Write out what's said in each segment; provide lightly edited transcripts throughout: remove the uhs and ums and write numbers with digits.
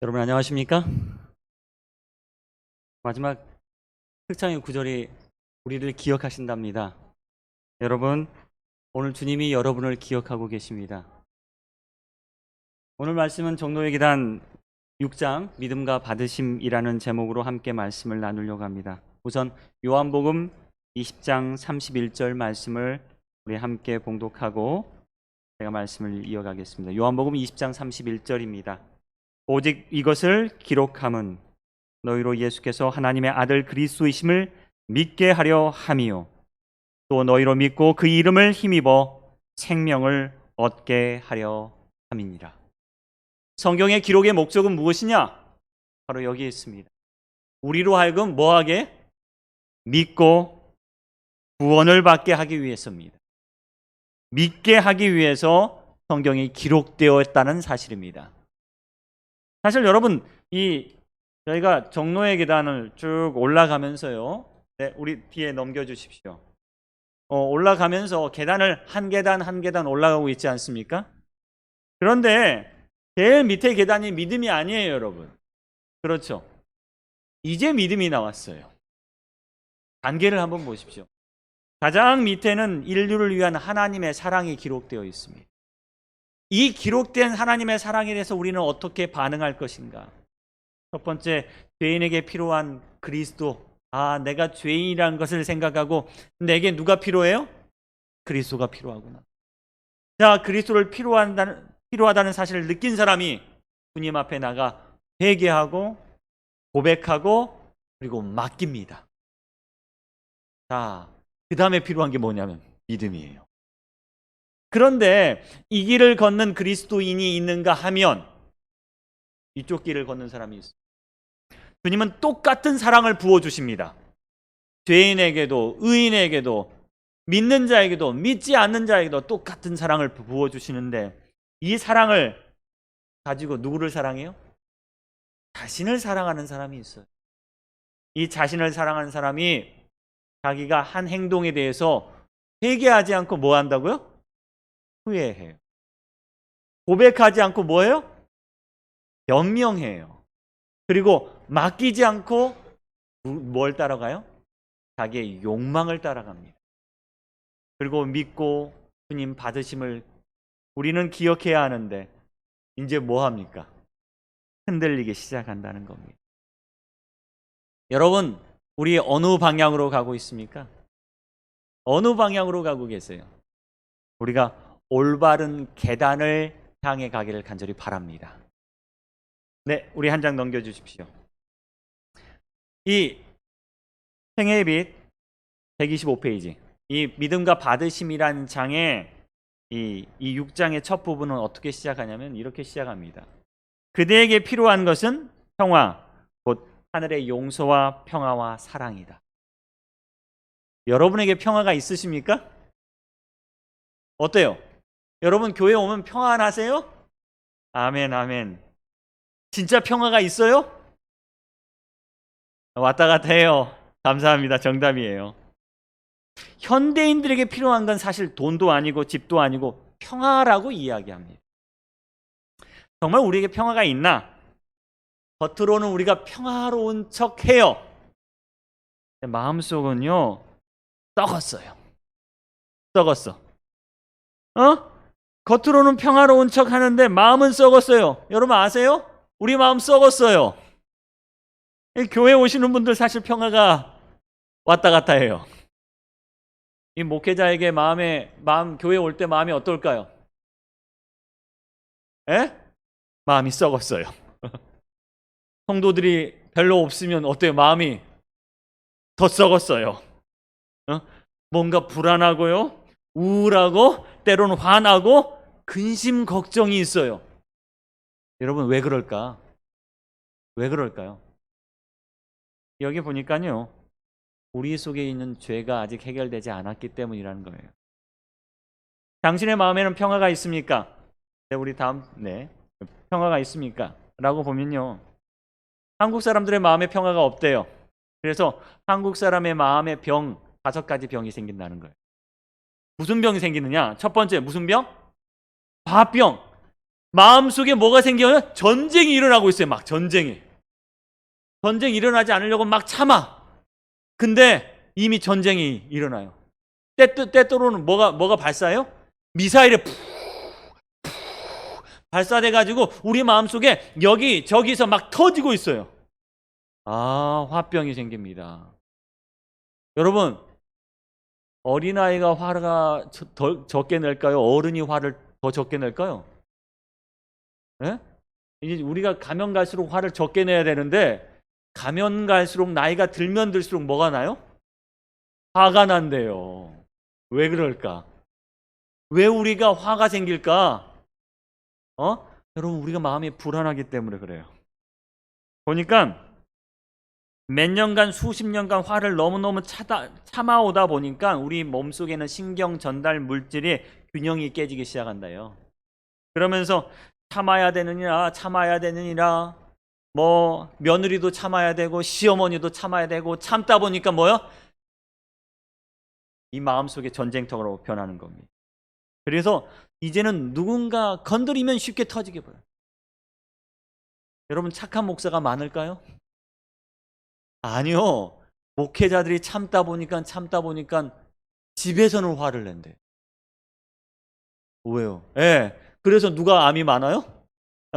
여러분 안녕하십니까? 마지막 특창의 구절이 우리를 기억하신답니다. 여러분, 오늘 주님이 여러분을 기억하고 계십니다. 오늘 말씀은 종로의 계단 6장 믿음과 받으심이라는 제목으로 함께 말씀을 나누려고 합니다. 우선 요한복음 20장 31절 말씀을 우리 함께 봉독하고 제가 말씀을 이어가겠습니다. 요한복음 20장 31절입니다. 오직 이것을 기록함은 너희로 예수께서 하나님의 아들 그리스도이심을 믿게 하려 함이요 또 너희로 믿고 그 이름을 힘입어 생명을 얻게 하려 함이니라. 성경의 기록의 목적은 무엇이냐? 바로 여기에 있습니다. 우리로 하여금 뭐하게? 믿고 구원을 받게 하기 위해서입니다. 믿게 하기 위해서 성경이 기록되었다는 사실입니다. 사실 여러분, 저희가 종로의 계단을 쭉 올라가면서요. 네, 우리 뒤에 넘겨주십시오. 올라가면서 계단을 한 계단 한 계단 올라가고 있지 않습니까? 그런데 제일 밑에 계단이 믿음이 아니에요, 여러분. 그렇죠? 이제 믿음이 나왔어요. 단계를 한번 보십시오. 가장 밑에는 인류를 위한 하나님의 사랑이 기록되어 있습니다. 이 기록된 하나님의 사랑에 대해서 우리는 어떻게 반응할 것인가? 첫 번째, 죄인에게 필요한 그리스도. 내가 죄인이라는 것을 생각하고 내게 누가 필요해요? 그리스도가 필요하구나. 자, 그리스도를 필요하다는 사실을 느낀 사람이 주님 앞에 나가 회개하고 고백하고 그리고 맡깁니다. 자, 그 다음에 필요한 게 뭐냐면 믿음이에요. 그런데 이 길을 걷는 그리스도인이 있는가 하면 이쪽 길을 걷는 사람이 있어요. 주님은 똑같은 사랑을 부어주십니다. 죄인에게도 의인에게도 믿는 자에게도 믿지 않는 자에게도 똑같은 사랑을 부어주시는데 이 사랑을 가지고 누구를 사랑해요? 자신을 사랑하는 사람이 있어요. 이 자신을 사랑하는 사람이 자기가 한 행동에 대해서 회개하지 않고 뭐 한다고요? 후회해요. 고백하지 않고 뭐예요? 변명해요. 그리고 맡기지 않고 뭘 따라가요? 자기의 욕망을 따라갑니다. 그리고 믿고 주님 받으심을 우리는 기억해야 하는데 이제 뭐 합니까? 흔들리기 시작한다는 겁니다. 여러분, 우리 어느 방향으로 가고 있습니까? 어느 방향으로 가고 계세요? 우리가 올바른 계단을 향해 가기를 간절히 바랍니다. 네, 우리 한 장 넘겨주십시오. 이 생애의 빛 125페이지, 이 믿음과 받으심이라는 장에 이 6장의 첫 부분은 어떻게 시작하냐면 이렇게 시작합니다. 그대에게 필요한 것은 평화, 곧 하늘의 용서와 평화와 사랑이다. 여러분에게 평화가 있으십니까? 어때요? 여러분 교회 오면 평안하세요? 아멘, 아멘. 진짜 평화가 있어요? 왔다 갔다 해요. 감사합니다. 정답이에요. 현대인들에게 필요한 건 사실 돈도 아니고 집도 아니고 평화라고 이야기합니다. 정말 우리에게 평화가 있나? 겉으로는 우리가 평화로운 척 해요. 마음속은요, 썩었어요. 썩었어. 겉으로는 평화로운 척 하는데 마음은 썩었어요. 여러분 아세요? 우리 마음 썩었어요. 교회 오시는 분들 사실 평화가 왔다 갔다 해요. 이 목회자에게 교회 올 때 마음이 어떨까요? 마음이 썩었어요. 성도들이 별로 없으면 어때요? 마음이 더 썩었어요. 뭔가 불안하고요, 우울하고, 때로는 화나고, 근심 걱정이 있어요. 여러분 왜 그럴까? 왜 그럴까요? 여기 보니까요, 우리 속에 있는 죄가 아직 해결되지 않았기 때문이라는 거예요. 당신의 마음에는 평화가 있습니까? 우리 평화가 있습니까? 라고 보면요, 한국 사람들의 마음에 평화가 없대요. 그래서 한국 사람의 마음에 5가지 병이 생긴다는 거예요. 무슨 병이 생기느냐? 첫 번째 무슨 병? 화병. 마음속에 뭐가 생겨요? 전쟁이 일어나고 있어요. 막 전쟁이 일어나지 않으려고 막 참아. 근데 이미 전쟁이 일어나요. 때때로는 뭐가 발사해요? 미사일에 푹 발사돼 가지고 우리 마음속에 여기 저기서 막 터지고 있어요. 화병이 생깁니다. 여러분, 어린아이가 화가 더 적게 낼까요? 어른이 화를 더 적게 낼까요? 예? 이제 우리가 가면 갈수록 화를 적게 내야 되는데 가면 갈수록 나이가 들면 들수록 뭐가 나요? 화가 난대요. 왜 그럴까? 왜 우리가 화가 생길까? 여러분, 우리가 마음이 불안하기 때문에 그래요. 보니까 몇 년간 수십 년간 화를 너무너무 참아오다 보니까 우리 몸속에는 신경 전달 물질이 균형이 깨지기 시작한다요. 그러면서 참아야 되느니라 뭐 며느리도 참아야 되고 시어머니도 참아야 되고 참다 보니까 뭐요? 이 마음속에 전쟁터로 변하는 겁니다. 그래서 이제는 누군가 건드리면 쉽게 터지게 보여요. 여러분, 착한 목사가 많을까요? 아니요. 목회자들이 참다 보니까 집에서는 화를 낸대. 왜요? 예. 그래서 누가 암이 많아요?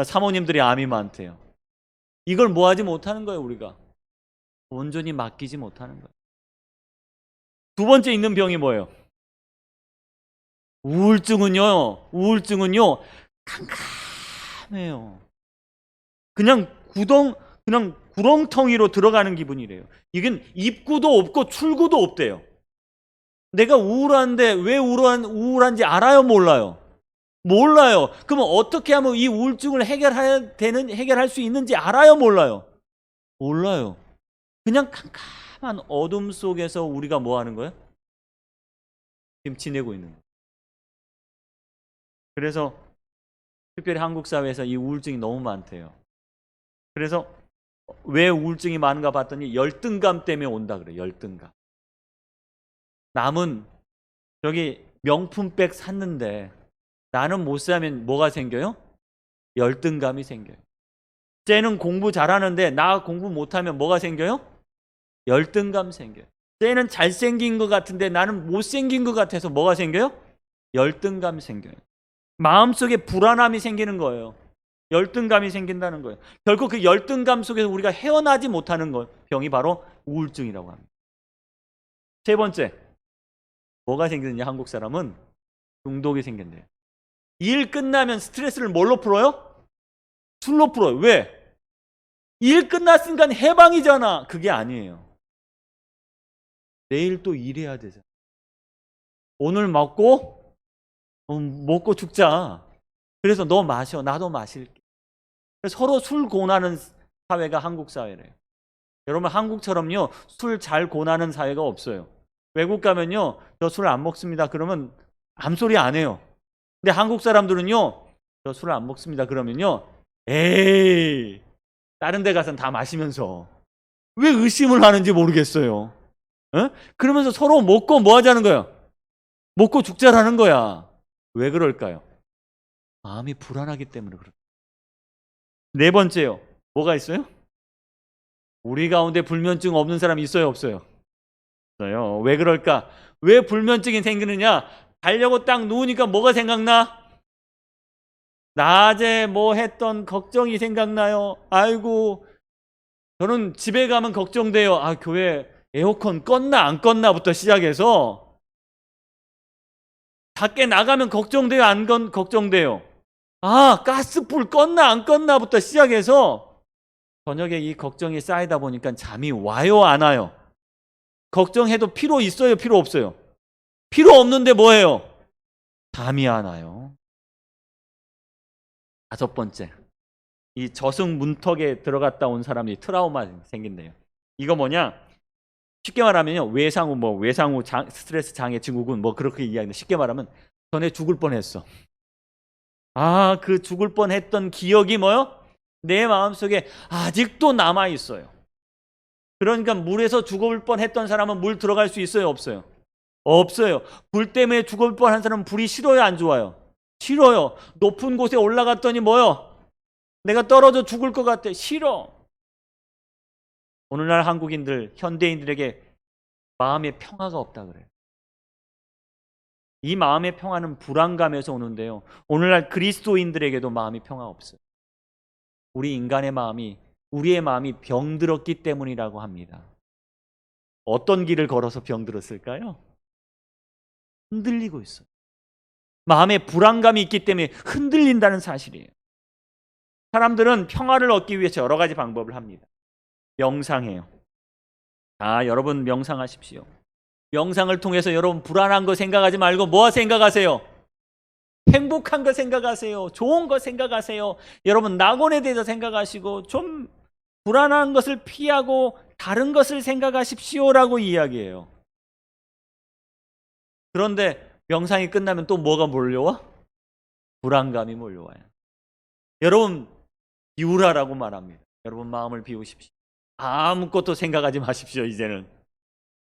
사모님들이 암이 많대요. 이걸 뭐 하지 못하는 거예요, 우리가. 온전히 맡기지 못하는 거예요. 두 번째 있는 병이 뭐예요? 우울증은요, 캄캄해요. 그냥 구렁텅이로 들어가는 기분이래요. 이건 입구도 없고 출구도 없대요. 내가 우울한데 왜 우울한지 알아요, 몰라요? 몰라요. 그러면 어떻게 하면 이 우울증을 해결할 수 있는지 알아요, 몰라요? 몰라요. 그냥 캄캄한 어둠 속에서 우리가 뭐 하는 거예요? 지금 지내고 있는 거예요. 그래서 특별히 한국 사회에서 이 우울증이 너무 많대요. 그래서 왜 우울증이 많은가 봤더니 열등감 때문에 온다 그래요. 열등감. 남은 저기 명품백 샀는데 나는 못 사면 뭐가 생겨요? 열등감이 생겨요. 쟤는 공부 잘하는데 나 공부 못하면 뭐가 생겨요? 열등감 생겨요. 쟤는 잘생긴 것 같은데 나는 못생긴 것 같아서 뭐가 생겨요? 열등감 생겨요. 마음속에 불안함이 생기는 거예요. 열등감이 생긴다는 거예요. 결국 그 열등감 속에서 우리가 헤어나지 못하는 병이 바로 우울증이라고 합니다. 세 번째, 뭐가 생기느냐? 한국 사람은 중독이 생긴대요. 일 끝나면 스트레스를 뭘로 풀어요? 술로 풀어요. 왜? 일 끝났으니까 해방이잖아. 그게 아니에요. 내일 또 일해야 되잖아. 오늘 먹고 죽자. 그래서 너 마셔. 나도 마실게. 서로 술 고나는 사회가 한국 사회래요. 여러분, 한국처럼요 술 잘 고나는 사회가 없어요. 외국 가면요 저 술 안 먹습니다 그러면 암소리 안 해요. 근데 한국 사람들은요 저 술 안 먹습니다 그러면요 에이 다른 데 가서는 다 마시면서 왜 의심을 하는지 모르겠어요. 그러면서 서로 먹고 뭐 하자는 거예요? 먹고 죽자라는 거야. 왜 그럴까요? 마음이 불안하기 때문에 그래요. 네 번째요. 뭐가 있어요? 우리 가운데 불면증 없는 사람이 있어요, 없어요? 없어요. 왜 그럴까? 왜 불면증이 생기느냐? 자려고 딱 누우니까 뭐가 생각나? 낮에 뭐 했던 걱정이 생각나요. 아이고, 저는 집에 가면 걱정돼요. 교회 에어컨 껐나 안 껐나부터 시작해서 밖에 나가면 걱정돼요, 안 걱정돼요. 가스불 껐나 안 껐나부터 시작해서 저녁에 이 걱정이 쌓이다 보니까 잠이 와요, 안 와요? 걱정해도 필요 있어요, 필요 없어요? 필요 없는데 뭐예요? 잠이 안 와요. 다섯 번째, 이 저승 문턱에 들어갔다 온 사람이 트라우마 생긴대요. 이거 뭐냐? 쉽게 말하면요, 외상후 스트레스 장애 증후군 그렇게 이야기하는데, 쉽게 말하면 전에 죽을 뻔했어. 그 죽을 뻔했던 기억이 뭐요? 내 마음속에 아직도 남아 있어요. 그러니까 물에서 죽을 뻔했던 사람은 물 들어갈 수 있어요, 없어요? 없어요. 불 때문에 죽을 뻔한 사람은 불이 싫어요, 안 좋아요? 싫어요. 높은 곳에 올라갔더니 뭐요? 내가 떨어져 죽을 것 같아. 싫어. 오늘날 한국인들, 현대인들에게 마음의 평화가 없다 그래요. 이 마음의 평화는 불안감에서 오는데요. 오늘날 그리스도인들에게도 마음의 평화 없어요. 우리 인간의 마음이, 우리의 마음이 병들었기 때문이라고 합니다. 어떤 길을 걸어서 병들었을까요? 흔들리고 있어요. 마음에 불안감이 있기 때문에 흔들린다는 사실이에요. 사람들은 평화를 얻기 위해서 여러 가지 방법을 합니다. 명상해요. 여러분 명상하십시오. 명상을 통해서 여러분 불안한 거 생각하지 말고 뭐 생각하세요? 행복한 거 생각하세요. 좋은 거 생각하세요. 여러분 낙원에 대해서 생각하시고 좀 불안한 것을 피하고 다른 것을 생각하십시오라고 이야기해요. 그런데 명상이 끝나면 또 뭐가 몰려와? 불안감이 몰려와요. 여러분 비우라라고 말합니다. 여러분 마음을 비우십시오. 아무것도 생각하지 마십시오. 이제는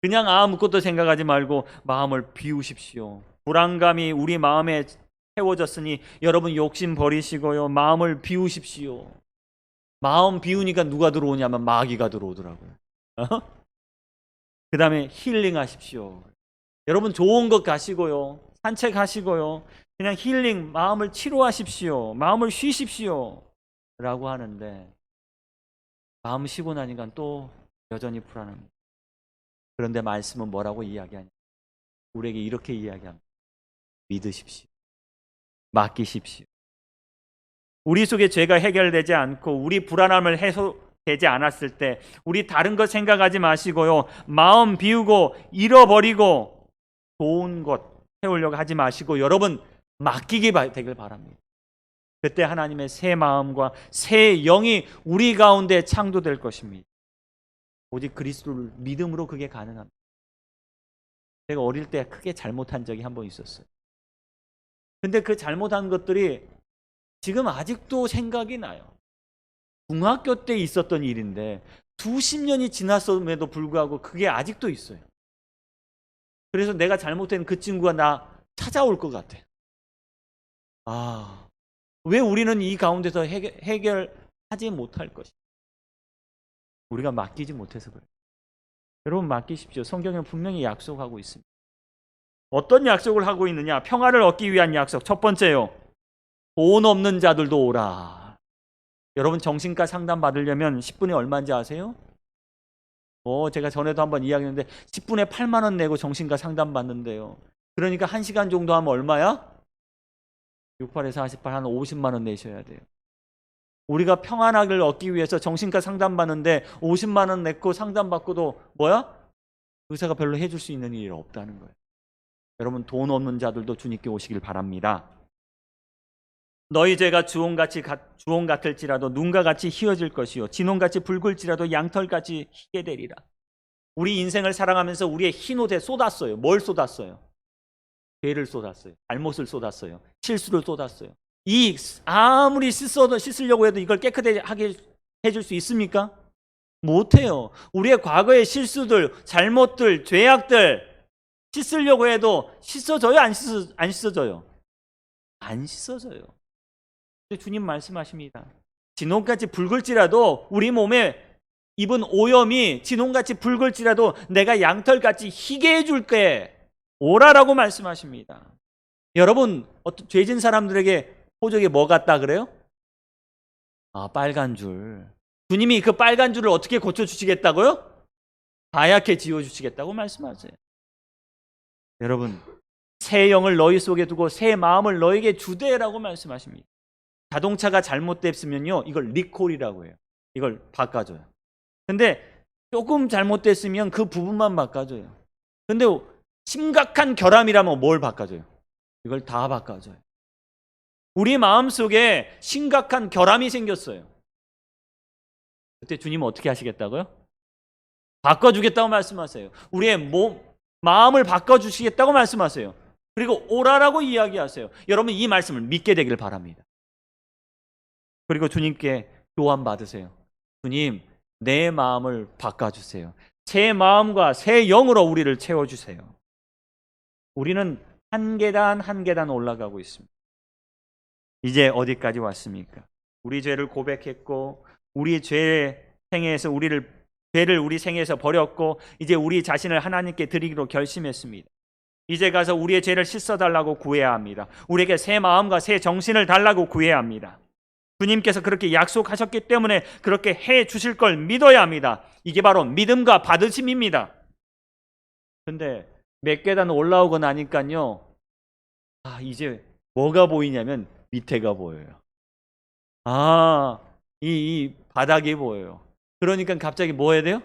그냥 아무것도 생각하지 말고 마음을 비우십시오. 불안감이 우리 마음에 채워졌으니 여러분 욕심 버리시고요. 마음을 비우십시오. 마음 비우니까 누가 들어오냐면 마귀가 들어오더라고요. 그 다음에 힐링하십시오. 여러분 좋은 것 가시고요. 산책하시고요. 그냥 힐링, 마음을 치료하십시오. 마음을 쉬십시오. 라고 하는데 마음 쉬고 나니까 또 여전히 불안합니다. 그런데 말씀은 뭐라고 이야기하냐? 우리에게 이렇게 이야기합니다. 믿으십시오. 맡기십시오. 우리 속에 죄가 해결되지 않고 우리 불안함을 해소되지 않았을 때 우리 다른 것 생각하지 마시고요. 마음 비우고 잃어버리고 좋은 것 해오려고 하지 마시고 여러분 맡기게 되길 바랍니다. 그때 하나님의 새 마음과 새 영이 우리 가운데 창조될 것입니다. 오직 그리스도를 믿음으로 그게 가능합니다. 제가 어릴 때 크게 잘못한 적이 한 번 있었어요. 근데 그 잘못한 것들이 지금 아직도 생각이 나요. 중학교 때 있었던 일인데 수십 년이 지났음에도 불구하고 그게 아직도 있어요. 그래서 내가 잘못된 그 친구가 나 찾아올 것 같아. 왜 우리는 이 가운데서 해결하지 못할 것이? 우리가 맡기지 못해서 그래요. 여러분 맡기십시오. 성경은 분명히 약속하고 있습니다. 어떤 약속을 하고 있느냐? 평화를 얻기 위한 약속. 첫 번째요. 돈 없는 자들도 오라. 여러분 정신과 상담 받으려면 10분에 얼마인지 아세요? 제가 전에도 한번 이야기했는데 10분에 8만 원 내고 정신과 상담 받는데요. 그러니까 1시간 정도 하면 얼마야? 68에서 48, 한 50만 원 내셔야 돼요. 우리가 평안하기를 얻기 위해서 정신과 상담 받는데 50만 원 냈고 상담 받고도 뭐야? 의사가 별로 해줄 수 있는 일이 없다는 거예요. 여러분 돈 없는 자들도 주님께 오시길 바랍니다. 너희 죄가 주홍 같을지라도 눈과 같이 희어질 것이요 진홍같이 붉을지라도 양털같이 희게 되리라. 우리 인생을 살아가면서 우리의 흰 옷에 쏟았어요. 뭘 쏟았어요? 죄를 쏟았어요. 잘못을 쏟았어요. 실수를 쏟았어요. 아무리 씻으려고 해도 이걸 깨끗하게 해줄 수 있습니까? 못해요. 우리의 과거의 실수들, 잘못들, 죄악들 씻으려고 해도 씻어져요? 안 씻어져요? 안 씻어져요. 주님 말씀하십니다. 진홍같이 붉을지라도 우리 몸에 입은 오염이 진홍같이 붉을지라도 내가 양털같이 희게 해줄게. 오라라고 말씀하십니다. 여러분 죄진 사람들에게 호적에 뭐 같다 그래요? 빨간 줄. 주님이 그 빨간 줄을 어떻게 고쳐주시겠다고요? 하얗게 지워주시겠다고 말씀하세요. 여러분 새 영을 너희 속에 두고 새 마음을 너에게 주되라고 말씀하십니다. 자동차가 잘못됐으면요 이걸 리콜이라고 해요. 이걸 바꿔줘요. 근데 조금 잘못됐으면 그 부분만 바꿔줘요. 근데 심각한 결함이라면 뭘 바꿔줘요? 이걸 다 바꿔줘요. 우리 마음속에 심각한 결함이 생겼어요. 그때 주님은 어떻게 하시겠다고요? 바꿔주겠다고 말씀하세요. 우리의 마음을 바꿔주시겠다고 말씀하세요. 그리고 오라라고 이야기하세요. 여러분 이 말씀을 믿게 되길 바랍니다. 그리고 주님께 교환 받으세요. 주님 내 마음을 바꿔주세요. 새 마음과 새 영으로 우리를 채워주세요. 우리는 한 계단 한 계단 올라가고 있습니다. 이제 어디까지 왔습니까? 우리 죄를 고백했고 우리 죄 생애에서 죄를 우리 생애에서 버렸고 이제 우리 자신을 하나님께 드리기로 결심했습니다. 이제 가서 우리의 죄를 씻어달라고 구해야 합니다. 우리에게 새 마음과 새 정신을 달라고 구해야 합니다. 주님께서 그렇게 약속하셨기 때문에 그렇게 해 주실 걸 믿어야 합니다. 이게 바로 믿음과 받으심입니다. 근데 몇 계단 올라오고 나니까요, 이제 뭐가 보이냐면 밑에가 보여요. 이 바닥이 보여요. 그러니까 갑자기 뭐 해야 돼요?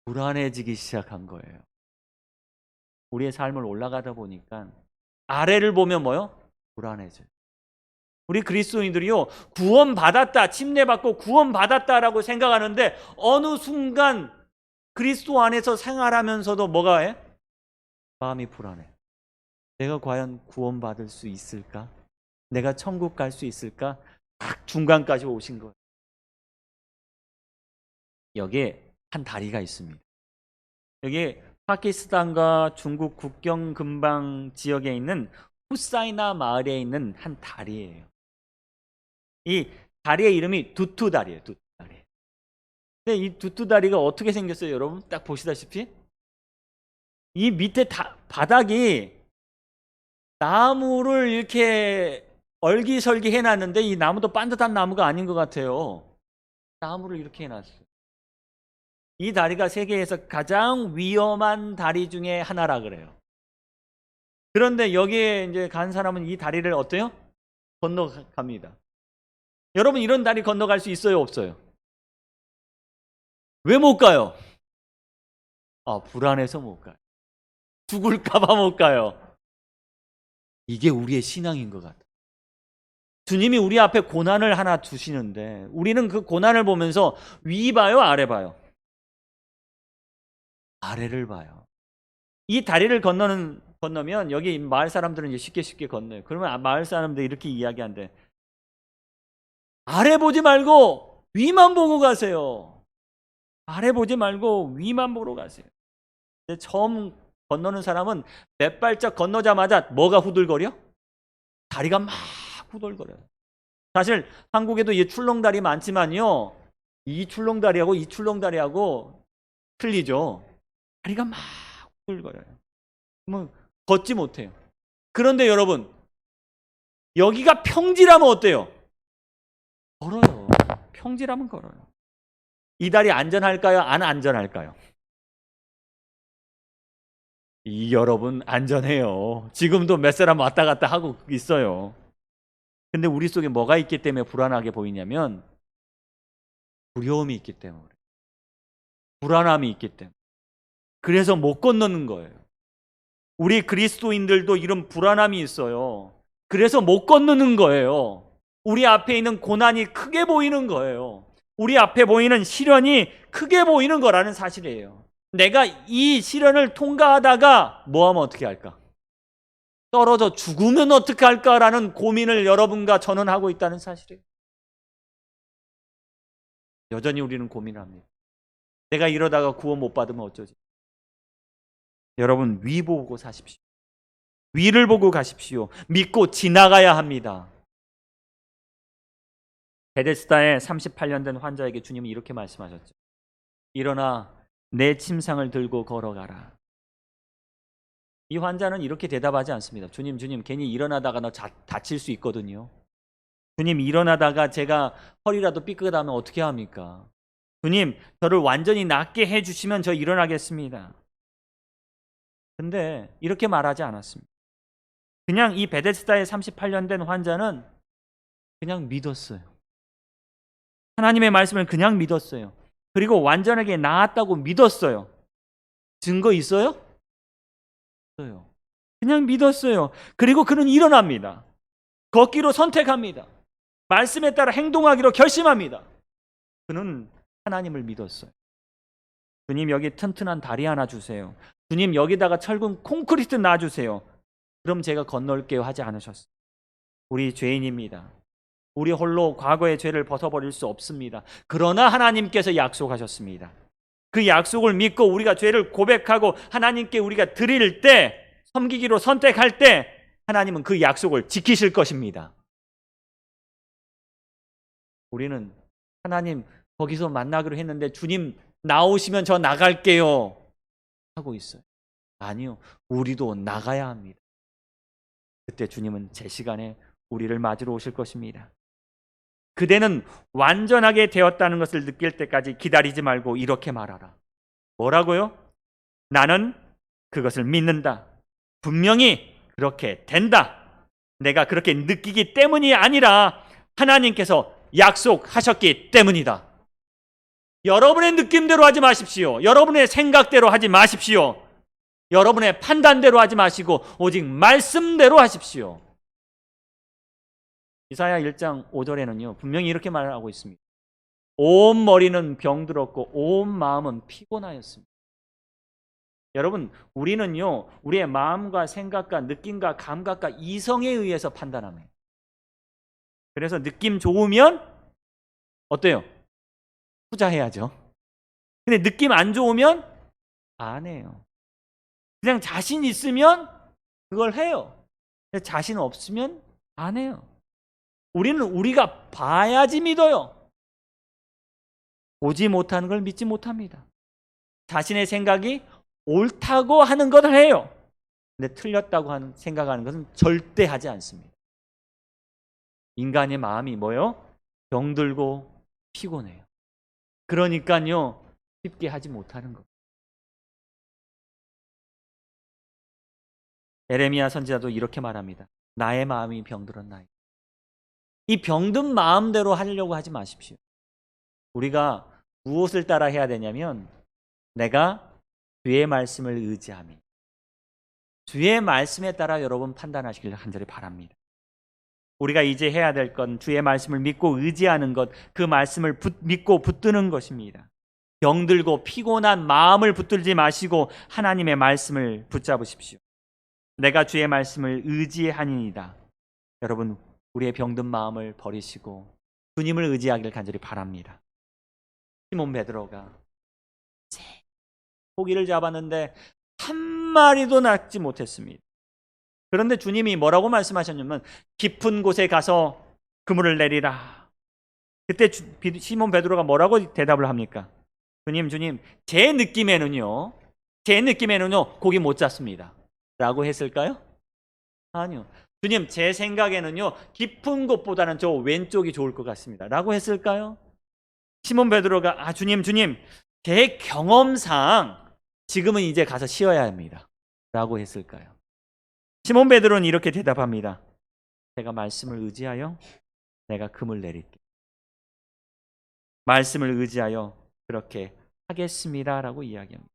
불안해지기 시작한 거예요. 우리의 삶을 올라가다 보니까 아래를 보면 뭐요? 불안해져요. 우리 그리스도인들이요, 구원받았다, 침례받고 구원받았다라고 생각하는데 어느 순간 그리스도 안에서 생활하면서도 뭐가 해? 마음이 불안해. 내가 과연 구원받을 수 있을까? 내가 천국 갈 수 있을까? 딱 중간까지 오신 거예요. 여기에 한 다리가 있습니다. 여기 파키스탄과 중국 국경 근방 지역에 있는 후사이나 마을에 있는 한 다리예요. 이 다리의 이름이 두투 다리예요. 두투 다리. 근데 이 두투 다리가 어떻게 생겼어요, 여러분? 딱 보시다시피 이 밑에 바닥이 나무를 이렇게 얼기설기 해놨는데 이 나무도 반듯한 나무가 아닌 것 같아요. 나무를 이렇게 해놨어요. 이 다리가 세계에서 가장 위험한 다리 중에 하나라 그래요. 그런데 여기에 이제 간 사람은 이 다리를 어때요? 건너갑니다. 여러분 이런 다리 건너갈 수 있어요, 없어요? 왜 못 가요? 불안해서 못 가요. 죽을까봐 못 가요. 이게 우리의 신앙인 것 같아요. 주님이 우리 앞에 고난을 하나 두시는데 우리는 그 고난을 보면서 위 봐요, 아래 봐요? 아래를 봐요. 이 다리를 건너면 여기 마을 사람들은 이제 쉽게 건너요. 그러면 마을 사람들이 이렇게 이야기한대. 아래 보지 말고 위만 보고 가세요. 아래 보지 말고 위만 보러 가세요. 근데 처음 건너는 사람은 몇 발짝 건너자마자 뭐가 후들거려? 다리가 막 후들거려요. 사실 한국에도 이 출렁다리 많지만요, 이 출렁다리하고 이 출렁다리하고 틀리죠. 다리가 막 후들거려요. 뭐 걷지 못해요. 그런데 여러분, 여기가 평지라면 어때요? 걸어요. 평지라면 걸어요. 이 다리 안전할까요? 안 안전할까요? 여러분 안전해요. 지금도 몇 사람 왔다 갔다 하고 있어요. 근데 우리 속에 뭐가 있기 때문에 불안하게 보이냐면 두려움이 있기 때문에, 불안함이 있기 때문에. 그래서 못 건너는 거예요. 우리 그리스도인들도 이런 불안함이 있어요. 그래서 못 건너는 거예요. 우리 앞에 있는 고난이 크게 보이는 거예요. 우리 앞에 보이는 시련이 크게 보이는 거라는 사실이에요. 내가 이 시련을 통과하다가 뭐 하면 어떻게 할까? 떨어져 죽으면 어떻게 할까라는 고민을 여러분과 저는 하고 있다는 사실이에요. 여전히 우리는 고민을 합니다. 내가 이러다가 구원 못 받으면 어쩌지? 여러분, 위 보고 사십시오. 위를 보고 가십시오. 믿고 지나가야 합니다. 베데스다에 38년 된 환자에게 주님이 이렇게 말씀하셨죠. 일어나 내 침상을 들고 걸어가라. 이 환자는 이렇게 대답하지 않습니다. 주님, 괜히 일어나다가 나 다칠 수 있거든요. 주님, 일어나다가 제가 허리라도 삐끗하면 어떻게 합니까? 주님, 저를 완전히 낫게 해주시면 저 일어나겠습니다. 근데 이렇게 말하지 않았습니다. 그냥 이 베데스다에 38년 된 환자는 그냥 믿었어요. 하나님의 말씀을 그냥 믿었어요. 그리고 완전하게 나았다고 믿었어요. 증거 있어요? 없어요. 그냥 믿었어요. 그리고 그는 일어납니다. 걷기로 선택합니다. 말씀에 따라 행동하기로 결심합니다. 그는 하나님을 믿었어요. 주님, 여기 튼튼한 다리 하나 주세요. 주님, 여기다가 철근 콘크리트 놔주세요. 그럼 제가 건널게요 하지 않으셨어요. 우리 죄인입니다. 우리 홀로 과거의 죄를 벗어버릴 수 없습니다. 그러나 하나님께서 약속하셨습니다. 그 약속을 믿고 우리가 죄를 고백하고 하나님께 우리가 드릴 때, 섬기기로 선택할 때 하나님은 그 약속을 지키실 것입니다. 우리는 하나님 거기서 만나기로 했는데 주님 나오시면 저 나갈게요 하고 있어요. 아니요. 우리도 나가야 합니다. 그때 주님은 제 시간에 우리를 맞으러 오실 것입니다. 그대는 완전하게 되었다는 것을 느낄 때까지 기다리지 말고 이렇게 말하라. 뭐라고요? 나는 그것을 믿는다. 분명히 그렇게 된다. 내가 그렇게 느끼기 때문이 아니라 하나님께서 약속하셨기 때문이다. 여러분의 느낌대로 하지 마십시오. 여러분의 생각대로 하지 마십시오. 여러분의 판단대로 하지 마시고 오직 말씀대로 하십시오. 이사야 1장 5절에는요 분명히 이렇게 말하고 있습니다. 온 머리는 병들었고 온 마음은 피곤하였습니다. 여러분, 우리는요 우리의 마음과 생각과 느낌과 감각과 이성에 의해서 판단합니다. 그래서 느낌 좋으면 어때요? 투자해야죠. 근데 느낌 안 좋으면 안 해요. 그냥 자신 있으면 그걸 해요. 근데 자신 없으면 안 해요. 우리는 우리가 봐야지 믿어요. 보지 못하는 걸 믿지 못합니다. 자신의 생각이 옳다고 하는 것을 해요. 근데 틀렸다고 생각하는 것은 절대 하지 않습니다. 인간의 마음이 뭐요? 병들고 피곤해요. 그러니까요 쉽게 하지 못하는 것. 에레미야 선지자도 이렇게 말합니다. 나의 마음이 병들었나이다. 이 병든 마음대로 하려고 하지 마십시오. 우리가 무엇을 따라 해야 되냐면 내가 주의 말씀을 의지하며 주의 말씀에 따라 여러분 판단하시길 간절히 바랍니다. 우리가 이제 해야 될 건 주의 말씀을 믿고 의지하는 것, 그 말씀을 믿고 붙드는 것입니다. 병들고 피곤한 마음을 붙들지 마시고 하나님의 말씀을 붙잡으십시오. 내가 주의 말씀을 의지하니이다. 여러분 우리의 병든 마음을 버리시고 주님을 의지하기를 간절히 바랍니다. 시몬 베드로가 고기를 잡았는데 한 마리도 낚지 못했습니다. 그런데 주님이 뭐라고 말씀하셨냐면 깊은 곳에 가서 그물을 내리라. 그때 시몬 베드로가 뭐라고 대답을 합니까? 주님 제 느낌에는요 고기 못 잡습니다 라고 했을까요? 아니요. 주님 제 생각에는요 깊은 곳보다는 저 왼쪽이 좋을 것 같습니다 라고 했을까요? 시몬 베드로가 주님 제 경험상 지금은 이제 가서 쉬어야 합니다 라고 했을까요? 시몬 베드로는 이렇게 대답합니다. 제가 말씀을 의지하여 내가 그물 내릴게. 말씀을 의지하여 그렇게 하겠습니다 라고 이야기합니다.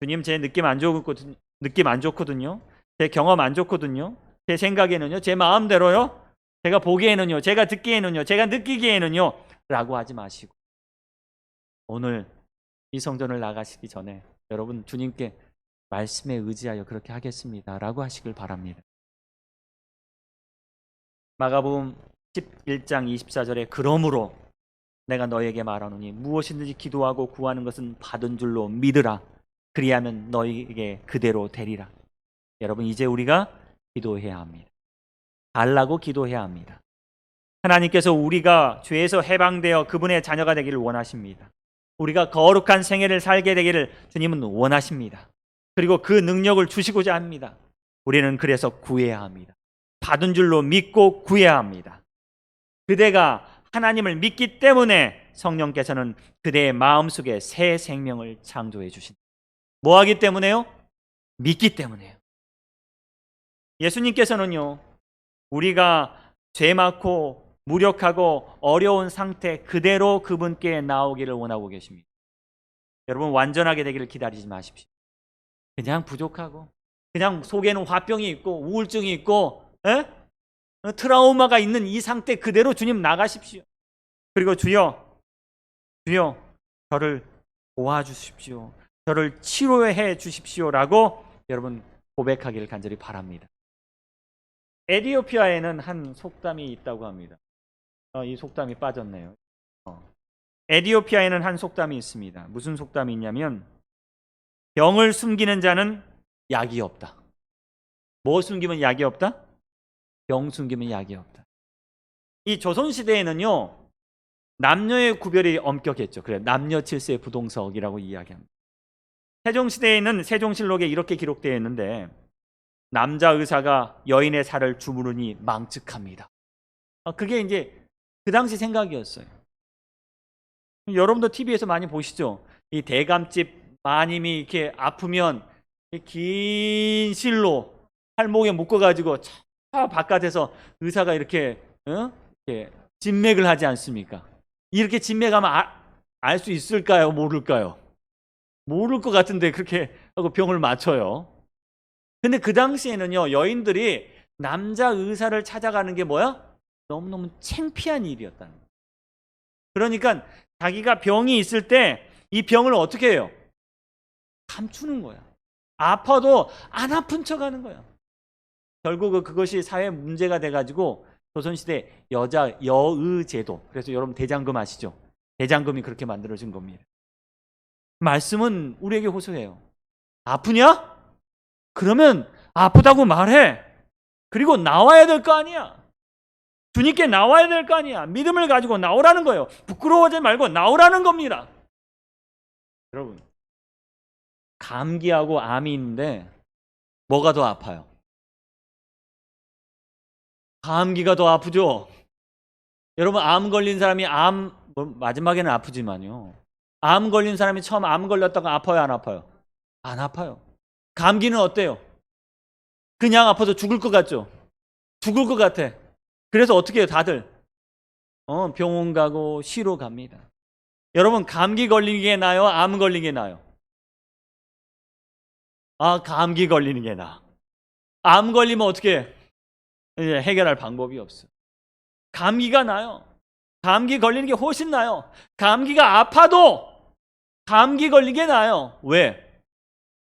주님 제 느낌 안 좋거든요. 제 경험 안 좋거든요. 제 생각에는요 제 마음대로요 제가 보기에는요 제가 듣기에는요 제가 느끼기에는요 라고 하지 마시고 오늘 이 성전을 나가시기 전에 여러분 주님께 말씀에 의지하여 그렇게 하겠습니다 라고 하시길 바랍니다. 마가복음 11장 24절에 그러므로 내가 너에게 말하노니 무엇이든지 기도하고 구하는 것은 받은 줄로 믿으라. 그리하면 너에게 그대로 되리라. 여러분 이제 우리가 기도해야 합니다. 달라고 기도해야 합니다. 하나님께서 우리가 죄에서 해방되어 그분의 자녀가 되기를 원하십니다. 우리가 거룩한 생애를 살게 되기를 주님은 원하십니다. 그리고 그 능력을 주시고자 합니다. 우리는 그래서 구해야 합니다. 받은 줄로 믿고 구해야 합니다. 그대가 하나님을 믿기 때문에 성령께서는 그대의 마음속에 새 생명을 창조해 주신다. 뭐 하기 때문에요? 믿기 때문에요. 예수님께서는요 우리가 죄 많고 무력하고 어려운 상태 그대로 그분께 나오기를 원하고 계십니다. 여러분 완전하게 되기를 기다리지 마십시오. 그냥 부족하고 그냥 속에는 화병이 있고 우울증이 있고 트라우마가 있는 이 상태 그대로 주님 나가십시오. 그리고 주여 저를 도와주십시오. 저를 치료해 주십시오라고 여러분 고백하기를 간절히 바랍니다. 에티오피아에는 한 속담이 있다고 합니다. 이 속담이 빠졌네요. 에티오피아에는 한 속담이 있습니다. 무슨 속담이 있냐면 병을 숨기는 자는 약이 없다. 뭐 숨기면 약이 없다? 병 숨기면 약이 없다. 이 조선시대에는요 남녀의 구별이 엄격했죠. 그래, 남녀 칠세 부동석이라고 이야기합니다. 세종시대에는 세종실록에 이렇게 기록되어 있는데 남자 의사가 여인의 살을 주무르니 망측합니다. 그게 이제 그 당시 생각이었어요. 여러분도 TV에서 많이 보시죠. 이 대감집 마님이 이렇게 아프면 긴 실로 팔목에 묶어가지고 저 바깥에서 의사가 이렇게, 이렇게 진맥을 하지 않습니까? 이렇게 진맥하면 알 수 있을까요? 모를까요? 모를 것 같은데 그렇게 하고 병을 맞춰요. 근데 그 당시에는요, 여인들이 남자 의사를 찾아가는 게 뭐야? 너무너무 창피한 일이었다는 거예요. 그러니까 자기가 병이 있을 때 이 병을 어떻게 해요? 감추는 거야. 아파도 안 아픈 척 하는 거야. 결국 그것이 사회 문제가 돼가지고 조선시대 여의제도, 그래서 여러분 대장금 아시죠? 대장금이 그렇게 만들어진 겁니다. 말씀은 우리에게 호소해요. 아프냐? 그러면 아프다고 말해. 그리고 나와야 될 거 아니야. 주님께 나와야 될 거 아니야. 믿음을 가지고 나오라는 거예요. 부끄러워하지 말고 나오라는 겁니다. 여러분, 감기하고 암이 있는데 뭐가 더 아파요? 감기가 더 아프죠? 여러분, 암 걸린 사람이 마지막에는 아프지만요. 암 걸린 사람이 처음 암 걸렸다가 아파요, 안 아파요? 안 아파요. 감기는 어때요? 그냥 아파서 죽을 것 같죠? 죽을 것 같아. 그래서 어떻게 해요, 다들? 병원 가고 쉬러 갑니다. 여러분, 감기 걸리는 게 나아요? 암 걸리는 게 나아요? 감기 걸리는 게 나아. 암 걸리면 어떻게 해? 이제 해결할 방법이 없어. 감기가 나요. 감기 걸리는 게 훨씬 나요. 감기가 아파도 감기 걸리는 게 나요. 왜?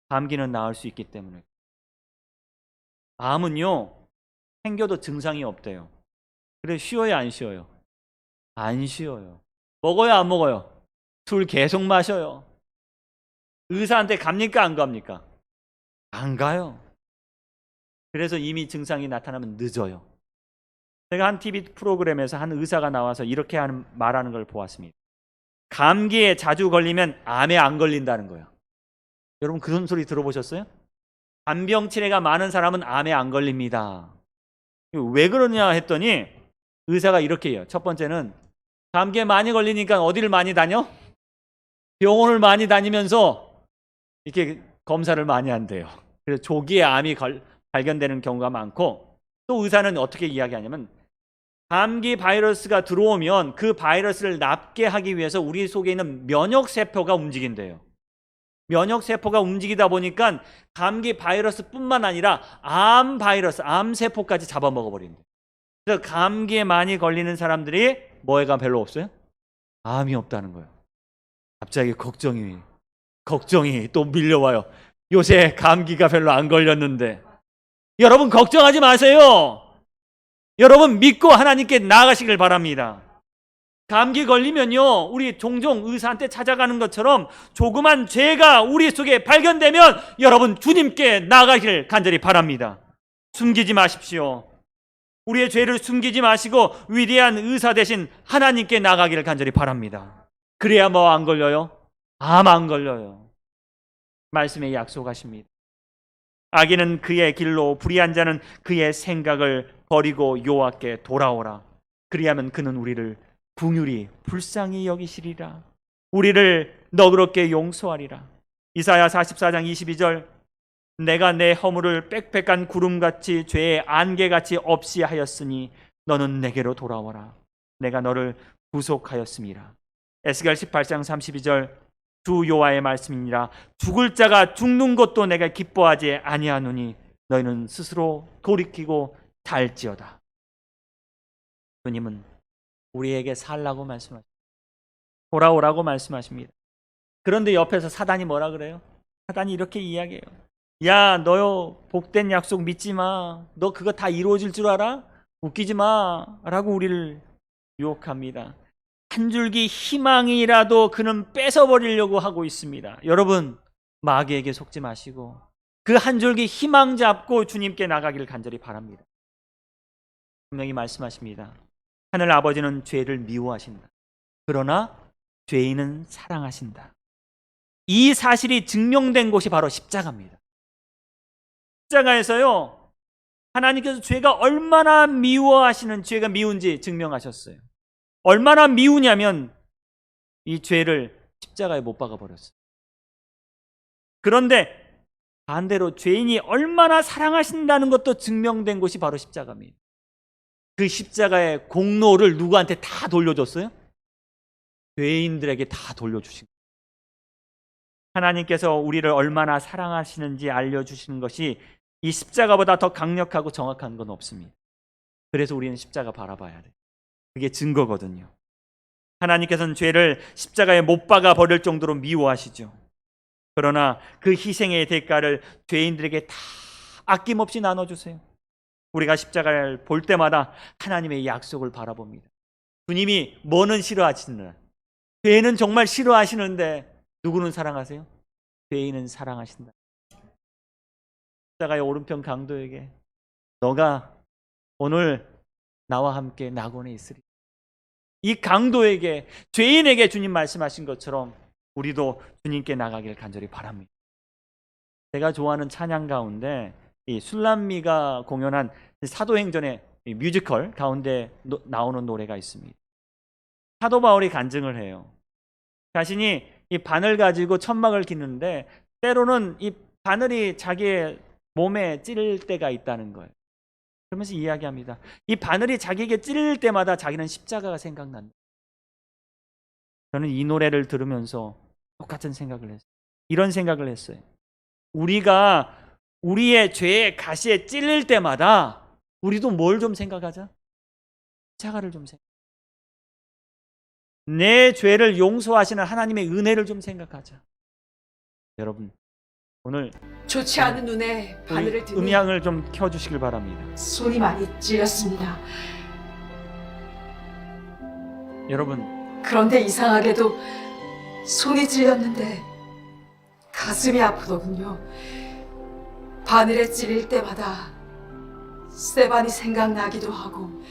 감기는 나을 수 있기 때문에. 암은요, 생겨도 증상이 없대요. 그래, 쉬어요, 안 쉬어요? 안 쉬어요. 먹어요, 안 먹어요? 술 계속 마셔요. 의사한테 갑니까, 안 갑니까? 안 가요. 그래서 이미 증상이 나타나면 늦어요. 제가 한 TV 프로그램에서 한 의사가 나와서 이렇게 말하는 걸 보았습니다. 감기에 자주 걸리면 암에 안 걸린다는 거예요. 여러분, 그런 소리 들어보셨어요? 간병 치레가 많은 사람은 암에 안 걸립니다. 왜 그러냐 했더니 의사가 이렇게 해요. 첫 번째는 감기에 많이 걸리니까 어디를 많이 다녀? 병원을 많이 다니면서 이렇게 검사를 많이 한대요. 그래서 조기에 암이 발견되는 경우가 많고, 또 의사는 어떻게 이야기하냐면 감기 바이러스가 들어오면 그 바이러스를 납게 하기 위해서 우리 속에 있는 면역세포가 움직인대요. 면역세포가 움직이다 보니까 감기 바이러스뿐만 아니라 암 바이러스, 암세포까지 잡아먹어버린대요. 그래서 감기에 많이 걸리는 사람들이 뭐가 별로 없어요? 암이 없다는 거예요. 갑자기 걱정이 또 밀려와요. 요새 감기가 별로 안 걸렸는데. 여러분, 걱정하지 마세요. 여러분, 믿고 하나님께 나아가시길 바랍니다. 감기 걸리면요, 우리 종종 의사한테 찾아가는 것처럼 조그만 죄가 우리 속에 발견되면 여러분, 주님께 나아가길 간절히 바랍니다. 숨기지 마십시오. 우리의 죄를 숨기지 마시고 위대한 의사 되신 하나님께 나아가기를 간절히 바랍니다. 그래야 뭐 안 걸려요? 암 안 걸려요. 말씀에 약속하십니다. 악인은 그의 길로, 불의한 자는 그의 생각을 버리고 여호와께 돌아오라. 그리하면 그는 우리를 긍휼히 불쌍히 여기시리라. 우리를 너그럽게 용서하리라. 이사야 44장 22절, 내가 내 허물을 빽빽한 구름같이 죄의 안개같이 없이 하였으니 너는 내게로 돌아와라. 내가 너를 구속하였음이라. 에스겔 18장 32절, 주 여호와의 말씀이니라. 죽을 자가 죽는 것도 내가 기뻐하지 아니하노니 너희는 스스로 돌이키고 살지어다. 주님은 우리에게 살라고 말씀하십니다. 돌아오라고 말씀하십니다. 그런데 옆에서 사단이 뭐라 그래요? 사단이 이렇게 이야기해요. 야, 너요, 복된 약속 믿지 마. 너 그거 다 이루어질 줄 알아? 웃기지 마. 라고 우리를 유혹합니다. 한 줄기 희망이라도 그는 뺏어버리려고 하고 있습니다. 여러분, 마귀에게 속지 마시고 그 한 줄기 희망 잡고 주님께 나가기를 간절히 바랍니다. 분명히 말씀하십니다. 하늘 아버지는 죄를 미워하신다. 그러나 죄인은 사랑하신다. 이 사실이 증명된 곳이 바로 십자가입니다. 십자가에서요, 하나님께서 죄가 얼마나 미워하시는, 죄가 미운지 증명하셨어요. 얼마나 미우냐면 이 죄를 십자가에 못 박아 버렸어요. 그런데 반대로 죄인이 얼마나 사랑하신다는 것도 증명된 곳이 바로 십자가입니다. 그 십자가의 공로를 누구한테 다 돌려줬어요? 죄인들에게 다 돌려주신 거예요. 하나님께서 우리를 얼마나 사랑하시는지 알려주시는 것이 이 십자가보다 더 강력하고 정확한 건 없습니다. 그래서 우리는 십자가 바라봐야 돼요. 그게 증거거든요. 하나님께서는 죄를 십자가에 못 박아 버릴 정도로 미워하시죠. 그러나 그 희생의 대가를 죄인들에게 다 아낌없이 나눠주세요. 우리가 십자가를 볼 때마다 하나님의 약속을 바라봅니다. 주님이 뭐는 싫어하시느냐? 죄는 정말 싫어하시는데 누구는 사랑하세요? 죄인은 사랑하신다. 십자가의 오른편 강도에게 너가 오늘 나와 함께 낙원에 있으리. 이 강도에게, 죄인에게 주님 말씀하신 것처럼 우리도 주님께 나가길 간절히 바랍니다. 제가 좋아하는 찬양 가운데 이 술람미가 공연한 사도행전의 뮤지컬 가운데 나오는 노래가 있습니다. 사도 바울이 간증을 해요. 자신이 이 바늘 가지고 천막을 기는데 때로는 이 바늘이 자기의 몸에 찌를 때가 있다는 거예요. 그러면서 이야기합니다. 이 바늘이 자기에게 찌를 때마다 자기는 십자가가 생각난다. 저는 이 노래를 들으면서 똑같은 생각을 했어요. 이런 생각을 했어요. 우리가 우리의 죄의 가시에 찔릴 때마다 우리도 뭘 좀 생각하자? 십자가를 좀 생각하자. 내 죄를 용서하시는 하나님의 은혜를 좀 생각하자. 여러분, 오늘 좋지 않은 눈에 바늘을 드니 음향을 좀 켜주시길 바랍니다. 손이 많이 찔렸습니다. 여러분, 그런데 이상하게도 손이 찔렸는데 가슴이 아프더군요. 바늘에 찔릴 때마다 스테반이 생각나기도 하고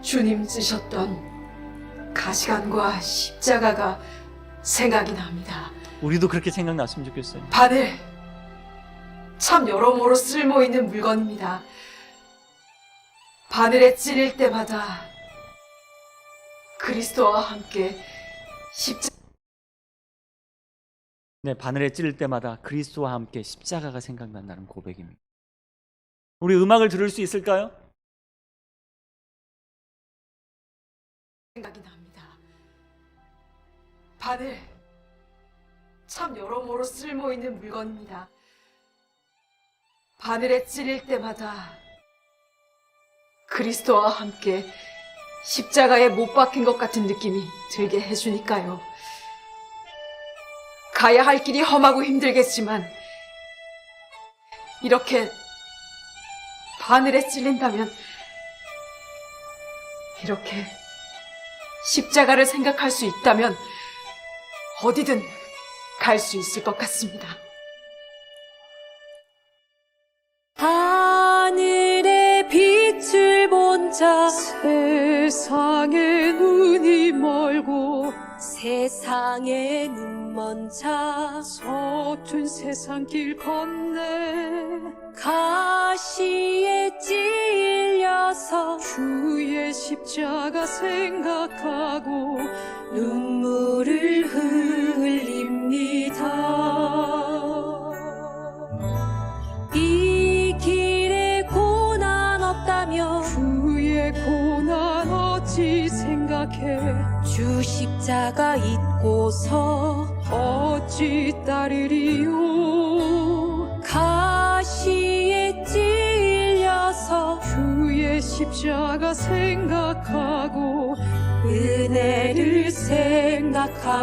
주님 찌셨던 가시관과 십자가가 생각이 납니다. 우리도 그렇게 생각났으면 좋겠어요. 바늘 참 여러모로 쓸모 있는 물건입니다. 바늘에 찔릴 때마다 그리스도와 함께 네, 바늘에 찔릴 때마다 그리스도와 함께 십자가가 생각난다는 고백입니다. 우리 음악을 들을 수 있을까요? 생각이 납니다. 바늘 참 여러모로 쓸모 있는 물건입니다. 바늘에 찔릴 때마다 그리스도와 함께 십자가에 못 박힌 것 같은 느낌이 들게 해주니까요. 가야 할 길이 험하고 힘들겠지만 이렇게 바늘에 찔린다면 이렇게 십자가를 생각할 수 있다면 어디든 갈 수 있을 것 같습니다. 하늘의 빛을 본 자 세상에 눈이 멀고 세상에 눈먼 자 서툰 세상 길 건네 가시에 찔려서 주의 십자가 생각하고 눈물을 흘립니다. 이 길에 고난 없다며 주의 고난 어찌 생각해 주 십자가 잊고서 어찌 따르리요. 가시에 찔려서 주의 십자가 생각하고 은혜를 생각합니다.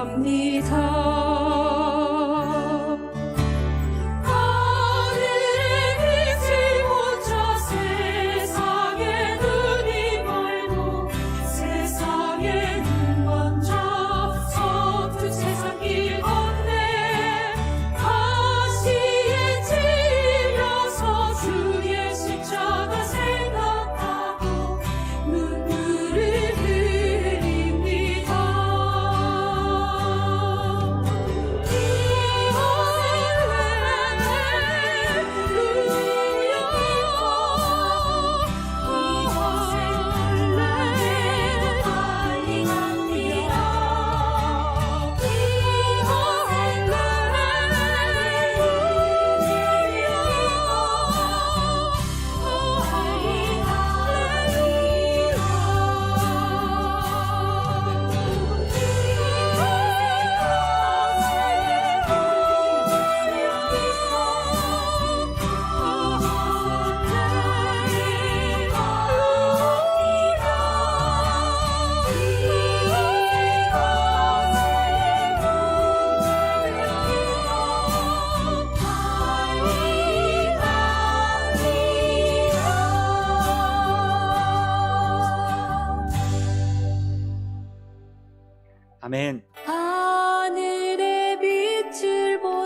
아멘.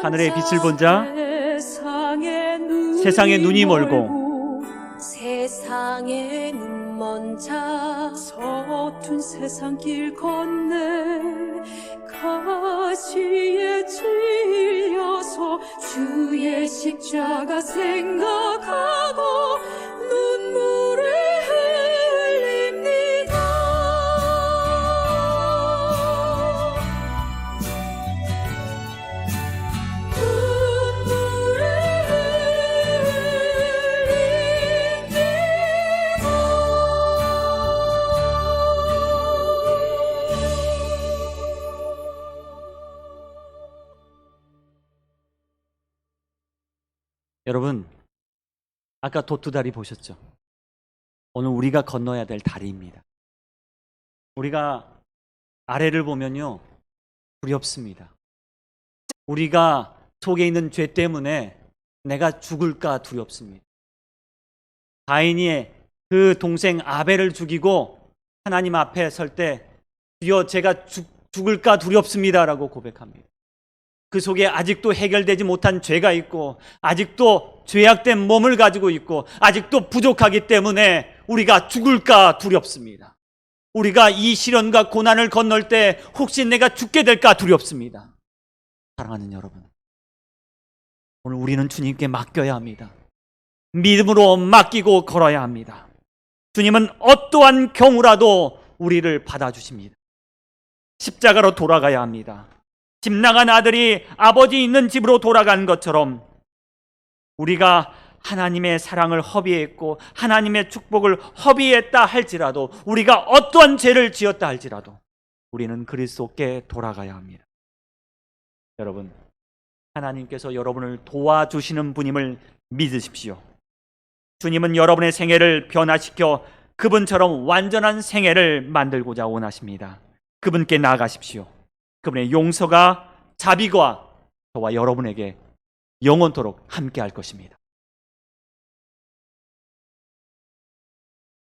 하늘의 빛을 본 자, 세상에 눈이 멀고 세상에 눈 먼 자 서툰 세상 길 건네 가시에 찔려서 주의 십자가 생각하고 눈물을 흘립니다. 눈물을 여러분, 아까 도투다리 보셨죠? 오늘 우리가 건너야 될 다리입니다. 우리가 아래를 보면요, 두렵습니다. 우리가 속에 있는 죄 때문에 내가 죽을까 두렵습니다. 가인이 그 동생 아벨을 죽이고 하나님 앞에 설 때 주여 제가 죽을까 두렵습니다라고 고백합니다. 그 속에 아직도 해결되지 못한 죄가 있고 아직도 죄악된 몸을 가지고 있고 아직도 부족하기 때문에 우리가 죽을까 두렵습니다. 우리가 이 시련과 고난을 건널 때 혹시 내가 죽게 될까 두렵습니다. 사랑하는 여러분, 오늘 우리는 주님께 맡겨야 합니다. 믿음으로 맡기고 걸어야 합니다. 주님은 어떠한 경우라도 우리를 받아주십니다. 십자가로 돌아가야 합니다. 집 나간 아들이 아버지 있는 집으로 돌아간 것처럼 우리가 하나님의 사랑을 허비했고 하나님의 축복을 허비했다 할지라도 우리가 어떠한 죄를 지었다 할지라도 우리는 그리스도께 돌아가야 합니다. 여러분, 하나님께서 여러분을 도와주시는 분임을 믿으십시오. 주님은 여러분의 생애를 변화시켜 그분처럼 완전한 생애를 만들고자 원하십니다. 그분께 나아가십시오. 그분의 용서가 자비가 저와 여러분에게 영원토록 함께할 것입니다.